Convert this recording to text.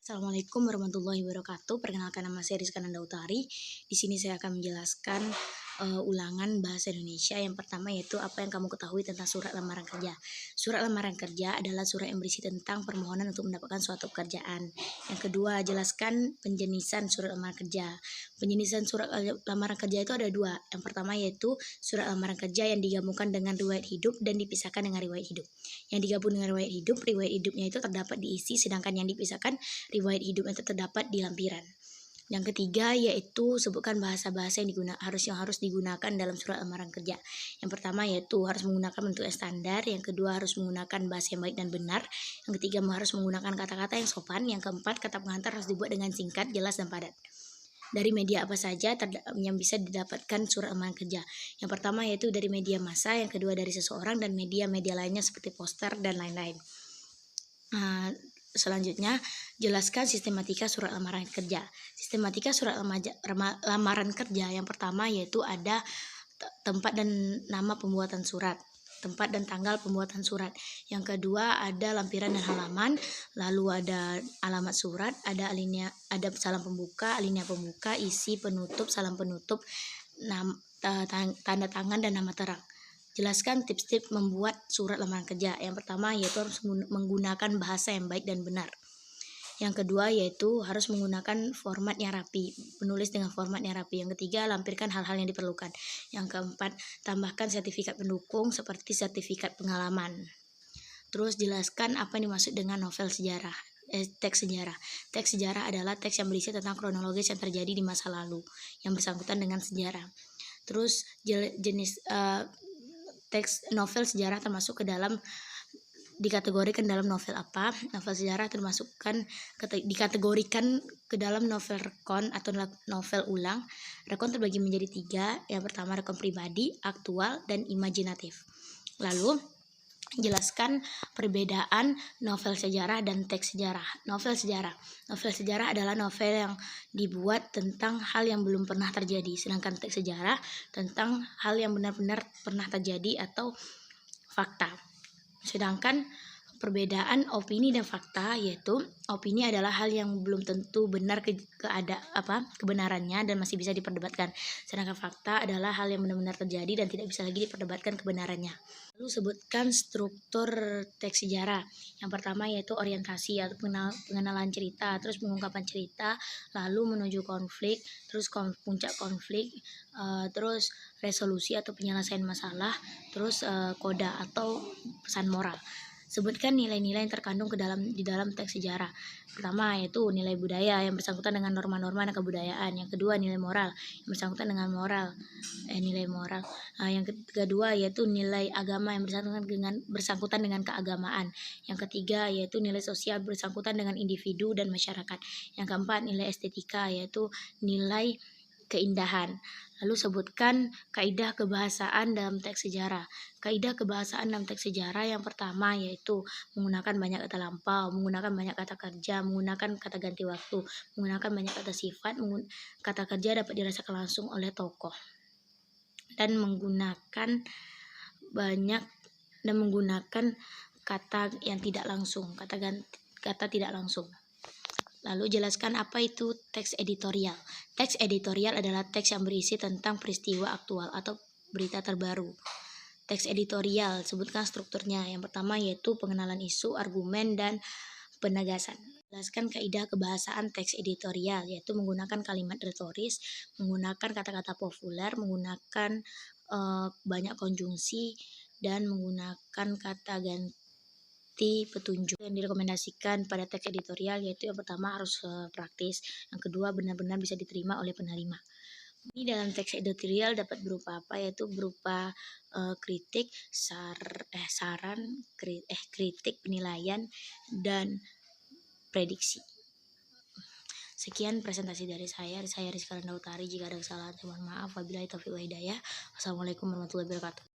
Assalamualaikum warahmatullahi wabarakatuh. Perkenalkan, nama saya Rizka Nandautari. Di sini saya akan menjelaskan ulangan bahasa Indonesia. Yang pertama yaitu apa yang kamu ketahui tentang surat lamaran kerja. Surat lamaran kerja adalah surat yang berisi tentang permohonan untuk mendapatkan suatu pekerjaan. Yang kedua, jelaskan penjenisan surat lamaran kerja. Penjenisan surat lamaran kerja itu ada dua. Yang pertama yaitu surat lamaran kerja yang digabungkan dengan riwayat hidup dan dipisahkan dengan riwayat hidup. Yang digabung dengan riwayat hidupnya itu terdapat diisi, sedangkan yang dipisahkan riwayat hidupnya itu terdapat di lampiran. Yang ketiga yaitu sebutkan bahasa-bahasa yang harus digunakan dalam surat lamaran kerja. Yang pertama yaitu harus menggunakan bentuk yang standar. Yang kedua harus menggunakan bahasa yang baik dan benar. Yang ketiga harus menggunakan kata-kata yang sopan. Yang keempat, kata pengantar harus dibuat dengan singkat, jelas, dan padat. Dari media apa saja yang bisa didapatkan surat lamaran kerja? Yang pertama yaitu dari media massa, yang kedua dari seseorang, dan media-media lainnya seperti poster dan lain-lain. Selanjutnya, jelaskan sistematika surat lamaran kerja. Sistematika surat lamaran kerja yang pertama yaitu ada tempat dan nama pembuatan surat, tempat dan tanggal pembuatan surat. Yang kedua ada lampiran dan halaman, lalu ada alamat surat, ada salam pembuka, alinea pembuka, isi, penutup, salam penutup, tanda tangan, dan nama terang. Jelaskan tips-tips membuat surat lamaran kerja. Yang pertama yaitu harus menggunakan bahasa yang baik dan benar. Yang kedua yaitu harus menggunakan format yang rapi, menulis dengan format yang rapi. Yang ketiga, lampirkan hal-hal yang diperlukan. Yang keempat, tambahkan sertifikat pendukung seperti sertifikat pengalaman. Terus jelaskan apa yang dimaksud dengan novel sejarah. Teks sejarah. Teks sejarah adalah teks yang berisi tentang kronologis yang terjadi di masa lalu yang bersangkutan dengan sejarah. Terus jenis teks novel sejarah termasuk ke dalam dikategorikan dalam novel apa? Novel sejarah dikategorikan ke dalam novel rekon atau novel ulang. Rekon terbagi menjadi 3. Yang pertama rekon pribadi, aktual, dan imajinatif. Lalu jelaskan perbedaan novel sejarah dan teks sejarah. Novel sejarah adalah novel yang dibuat tentang hal yang belum pernah terjadi, sedangkan teks sejarah tentang hal yang benar-benar pernah terjadi atau fakta. Sedangkan perbedaan opini dan fakta yaitu opini adalah hal yang belum tentu benar kebenarannya dan masih bisa diperdebatkan, sedangkan fakta adalah hal yang benar-benar terjadi dan tidak bisa lagi diperdebatkan kebenarannya. Lalu sebutkan struktur teks sejarah. Yang pertama yaitu orientasi atau pengenalan cerita, terus pengungkapan cerita, lalu menuju konflik, terus puncak konflik, terus resolusi atau penyelesaian masalah, terus koda atau pesan moral. Sebutkan nilai-nilai yang terkandung di dalam teks sejarah. Pertama yaitu nilai budaya yang bersangkutan dengan norma-norma dan kebudayaan. Yang kedua nilai moral yang bersangkutan dengan nilai moral. Yang kedua yaitu nilai agama yang bersangkutan dengan keagamaan. Yang ketiga yaitu nilai sosial bersangkutan dengan individu dan masyarakat. Yang keempat nilai estetika yaitu nilai keindahan. Lalu sebutkan kaidah kebahasaan dalam teks sejarah. Kaidah kebahasaan dalam teks sejarah yang pertama yaitu menggunakan banyak kata lampau, menggunakan banyak kata kerja, menggunakan kata ganti waktu, menggunakan banyak kata sifat, kata kerja dapat dirasakan langsung oleh tokoh, dan menggunakan kata yang tidak langsung, kata tidak langsung. Lalu jelaskan apa itu teks editorial. Teks editorial adalah teks yang berisi tentang peristiwa aktual atau berita terbaru. Teks editorial, sebutkan strukturnya. Yang pertama yaitu pengenalan isu, argumen, dan penegasan. Jelaskan kaidah kebahasaan teks editorial, yaitu menggunakan kalimat retoris, menggunakan kata-kata populer, menggunakan banyak konjungsi, dan menggunakan kata ganti petunjuk. Yang direkomendasikan pada teks editorial yaitu yang pertama harus praktis, yang kedua benar-benar bisa diterima oleh penerima. Ini dalam teks editorial dapat berupa apa? Yaitu berupa kritik, kritik, penilaian, dan prediksi. Sekian presentasi dari saya Rizka Nandautari. Jika ada kesalahan, mohon maaf. Wabillahi taufiq wal hidayah. Wassalamualaikum warahmatullahi wabarakatuh.